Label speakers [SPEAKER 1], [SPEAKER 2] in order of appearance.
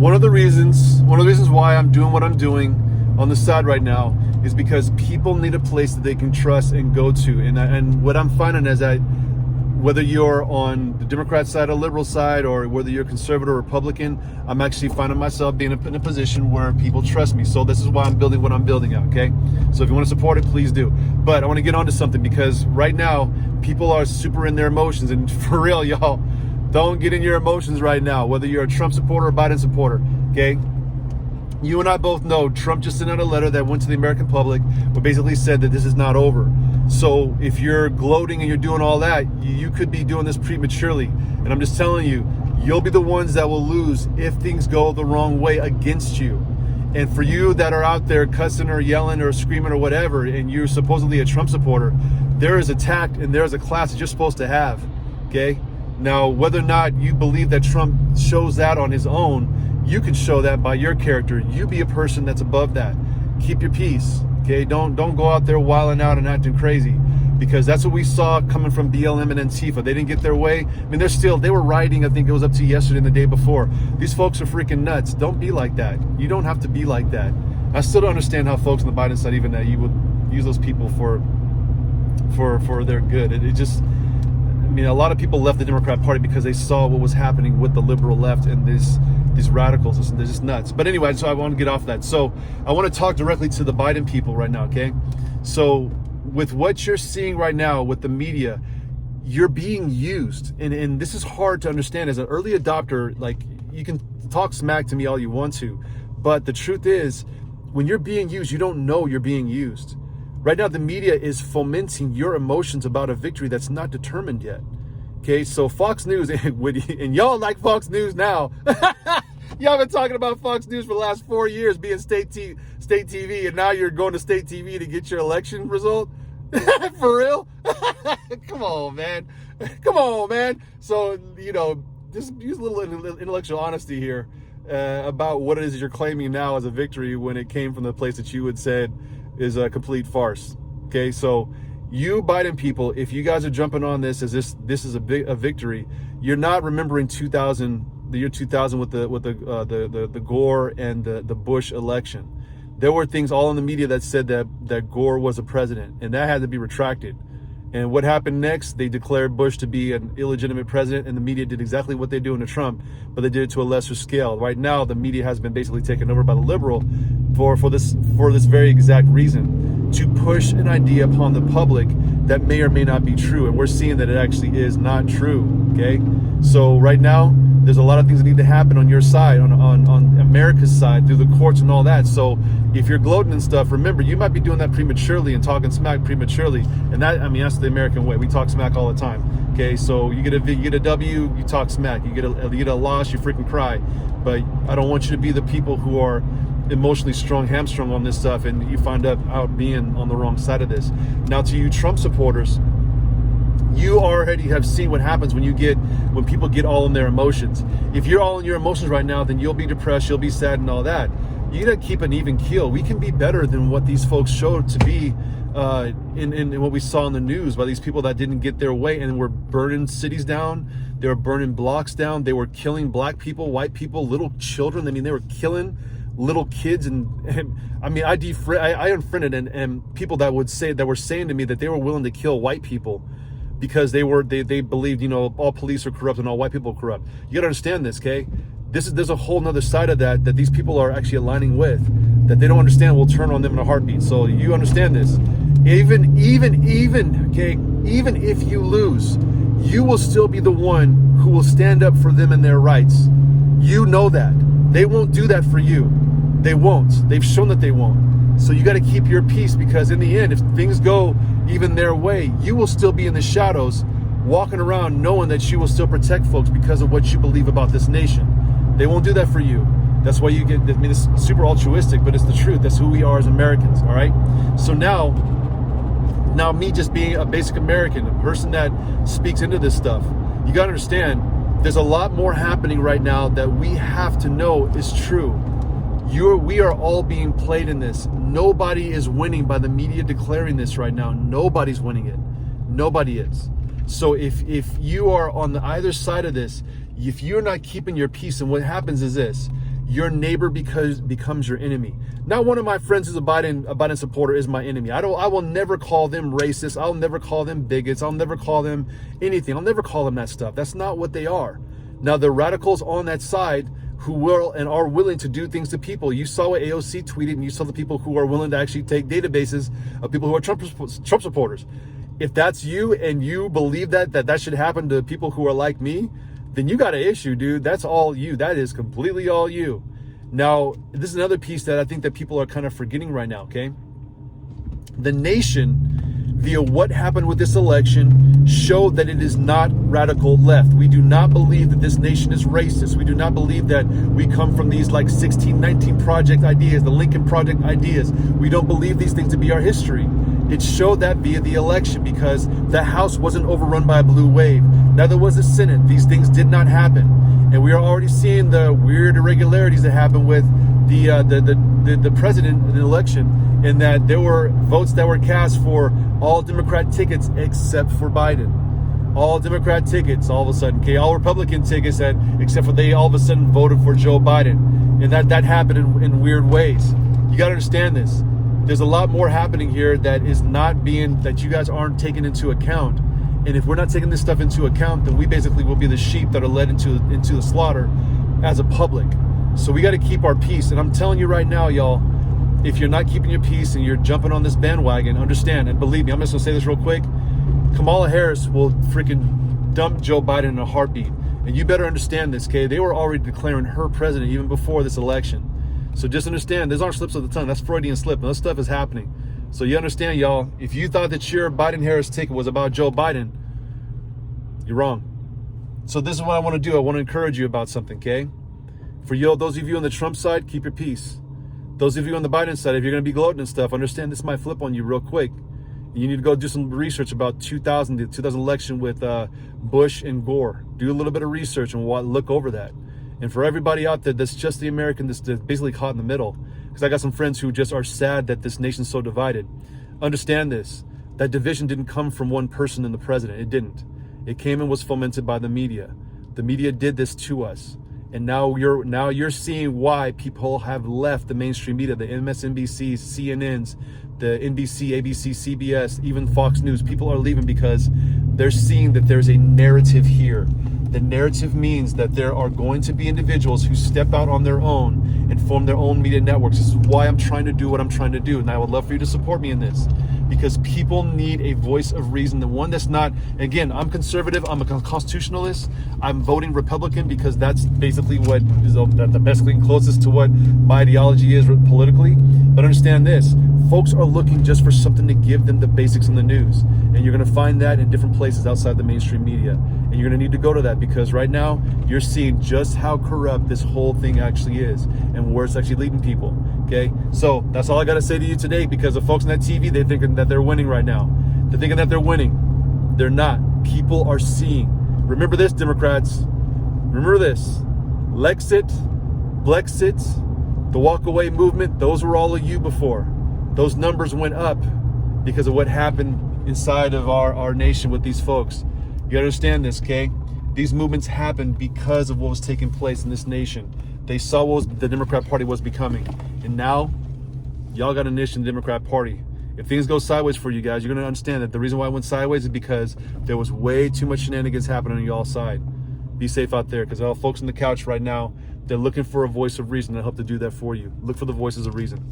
[SPEAKER 1] one of the reasons why I'm doing what I'm doing on the side right now is because people need a place that they can trust and go to. And what I'm finding is that whether you're on the Democrat side or liberal side, or whether you're conservative or Republican, I'm actually finding myself being in a position where people trust me. So this is why I'm building what I'm building out, okay? So if you want to support it, please do. But I want to get onto something, because right now, people are super in their emotions. And for real, y'all, don't get in your emotions right now, whether you're a Trump supporter or Biden supporter, okay? You and I both know Trump just sent out a letter that went to the American public, but basically said that this is not over. So if you're gloating and you're doing all that, you could be doing this prematurely. And I'm just telling you, you'll be the ones that will lose if things go the wrong way against you. And for you that are out there cussing or yelling or screaming or whatever, and you're supposedly a Trump supporter, there is a tact and there is a class that you're supposed to have, okay? Now, whether or not you believe that Trump shows that on his own, you can show that by your character. You be a person that's above that. Keep your peace, okay? Don't go out there wilding out and acting crazy, because that's what we saw coming from BLM and Antifa. They didn't get their way. I mean, they were rioting, I think it was up to yesterday and the day before. These folks are freaking nuts. Don't be like that. You don't have to be like that. I still don't understand how folks on the Biden side, even that you would use those people for their good. It just, I mean, a lot of people left the Democrat Party because they saw what was happening with the liberal left and these radicals. They're just nuts. But anyway, so I want to get off that. So I want to talk directly to the Biden people right now, okay? So with what you're seeing right now with the media, you're being used. And this is hard to understand. As an early adopter, like, you can talk smack to me all you want to, but the truth is, when you're being used, you don't know you're being used. Right now, the media is fomenting your emotions about a victory that's not determined yet. Okay, so Fox News, and y'all like Fox News now. Y'all been talking about Fox News for the last 4 years being state TV, and now you're going to state TV to get your election result? For real? Come on, man. Come on, man. So, you know, just use a little intellectual honesty here about what it is you're claiming now as a victory when it came from the place that you had said is a complete farce. Okay, so you Biden people, if you guys are jumping on this as this is a victory, you're not remembering the year 2000 with the Gore and the Bush election. There were things all in the media that said that Gore was a president, and that had to be retracted. And what happened next? They declared Bush to be an illegitimate president, and the media did exactly what they're doing to Trump, but they did it to a lesser scale. Right now, the media has been basically taken over by the liberal for this very exact reason, to push an idea upon the public that may or may not be true. And we're seeing that it actually is not true, okay? So right now, there's a lot of things that need to happen on your side, on America's side, through the courts and all that. So if you're gloating and stuff, remember, you might be doing that prematurely and talking smack prematurely. And that, I mean, that's the American way. We talk smack all the time, okay? So you get a W, you talk smack. You get a loss, you freaking cry. But I don't want you to be the people who are emotionally hamstrung on this stuff, and you find out being on the wrong side of this. Now, to you Trump supporters, you already have seen what happens when people get all in their emotions. If you're all in your emotions right now, then you'll be depressed, you'll be sad and all that. You gotta keep an even keel. We can be better than what these folks showed to be in what we saw in the news by these people that didn't get their way and were burning cities down. They were burning blocks down. They were killing black people, white people, little children. I mean, they were killing little kids, and I mean, I unfriended and people that were saying to me that they were willing to kill white people because they believed, you know, all police are corrupt and all white people are corrupt. You gotta understand this, okay? There's a whole nother side of that these people are actually aligning with, that they don't understand will turn on them in a heartbeat. So you understand this. Even if you lose, you will still be the one who will stand up for them and their rights. You know that. They won't do that for you. They won't. They've shown that they won't. So you got to keep your peace, because in the end, if things go even their way, you will still be in the shadows, walking around knowing that you will still protect folks because of what you believe about this nation. They won't do that for you. That's why you get, I mean, it's super altruistic, but it's the truth. That's who we are as Americans, all right? So now me just being a basic American, a person that speaks into this stuff, you got to understand, there's a lot more happening right now that we have to know is true. We are all being played in this. Nobody is winning by the media declaring this right now. Nobody's winning it. Nobody is. So if you are on the either side of this, if you're not keeping your peace, and what happens is this, your neighbor becomes your enemy. Not one of my friends who's a Biden supporter is my enemy. I will never call them racist. I'll never call them bigots. I'll never call them anything. I'll never call them that stuff. That's not what they are. Now, the radicals on that side who will and are willing to do things to people. You saw what AOC tweeted, and you saw the people who are willing to actually take databases of people who are Trump supporters. If that's you and you believe that should happen to people who are like me, then you got an issue, dude. That's all you. That is completely all you. Now, this is another piece that I think that people are kind of forgetting right now, okay? The nation, via what happened with this election, showed that it is not radical left. We do not believe that this nation is racist. We do not believe that we come from these like 1619 Project ideas, the Lincoln Project ideas. We don't believe these things to be our history. It showed that via the election because the House wasn't overrun by a blue wave. Neither was the Senate. These things did not happen. And we are already seeing the weird irregularities that happened with the president in the election, in that there were votes that were cast for all Democrat tickets except for Biden. All Democrat tickets all of a sudden, okay, all Republican tickets except for they all of a sudden voted for Joe Biden. And that happened in weird ways. You got to understand this. There's a lot more happening here that you guys aren't taking into account. And if we're not taking this stuff into account, then we basically will be the sheep that are led into the slaughter as a public. So we got to keep our peace. And I'm telling you right now, y'all, if you're not keeping your peace and you're jumping on this bandwagon, understand, and believe me, I'm just going to say this real quick. Kamala Harris will freaking dump Joe Biden in a heartbeat. And you better understand this, okay? They were already declaring her president even before this election. So just understand, these aren't slips of the tongue. That's Freudian slip. And that stuff is happening. So you understand, y'all, if you thought that your Biden-Harris ticket was about Joe Biden, you're wrong. So this is what I want to do. I want to encourage you about something, okay? For those of you on the Trump side, keep your peace. Those of you on the Biden side, if you're going to be gloating and stuff, understand this might flip on you real quick. You need to go do some research about the 2000 election with Bush and Gore. Do a little bit of research and look over that. And for everybody out there that's just the American that's basically caught in the middle, because I got some friends who just are sad that this nation's so divided. Understand this. That division didn't come from one person in the president. It didn't. It came and was fomented by the media. The media did this to us. And now you're seeing why people have left the mainstream media, the MSNBCs, CNNs, the NBC, ABC, CBS, even Fox News. People are leaving because they're seeing that there's a narrative here. The narrative means that there are going to be individuals who step out on their own and form their own media networks. This is why I'm trying to do what I'm trying to do. And I would love for you to support me in this, because people need a voice of reason. The one that's not, again, I'm conservative, I'm a constitutionalist, I'm voting Republican because that's basically what is the best thing closest to what my ideology is politically. But understand this, folks are looking just for something to give them the basics in the news. And you're gonna find that in different places outside the mainstream media. And you're gonna need to go to that because right now you're seeing just how corrupt this whole thing actually is and where it's actually leading people, okay? So that's all I gotta say to you today, because the folks on that TV, they're thinking that they're winning right now. They're thinking that they're winning. They're not. People are seeing. Remember this, Democrats. Remember this. Lexit, Blexit, the walkaway movement, those were all of you before. Those numbers went up because of what happened inside of our nation with these folks. You understand this, okay? These movements happened because of what was taking place in this nation. They saw what the Democrat Party was becoming. And now, y'all got a niche in the Democrat Party. If things go sideways for you guys, you're going to understand that the reason why it went sideways is because there was way too much shenanigans happening on y'all's side. Be safe out there, because all folks on the couch right now, they're looking for a voice of reason. I hope to do that for you. Look for the voices of reason.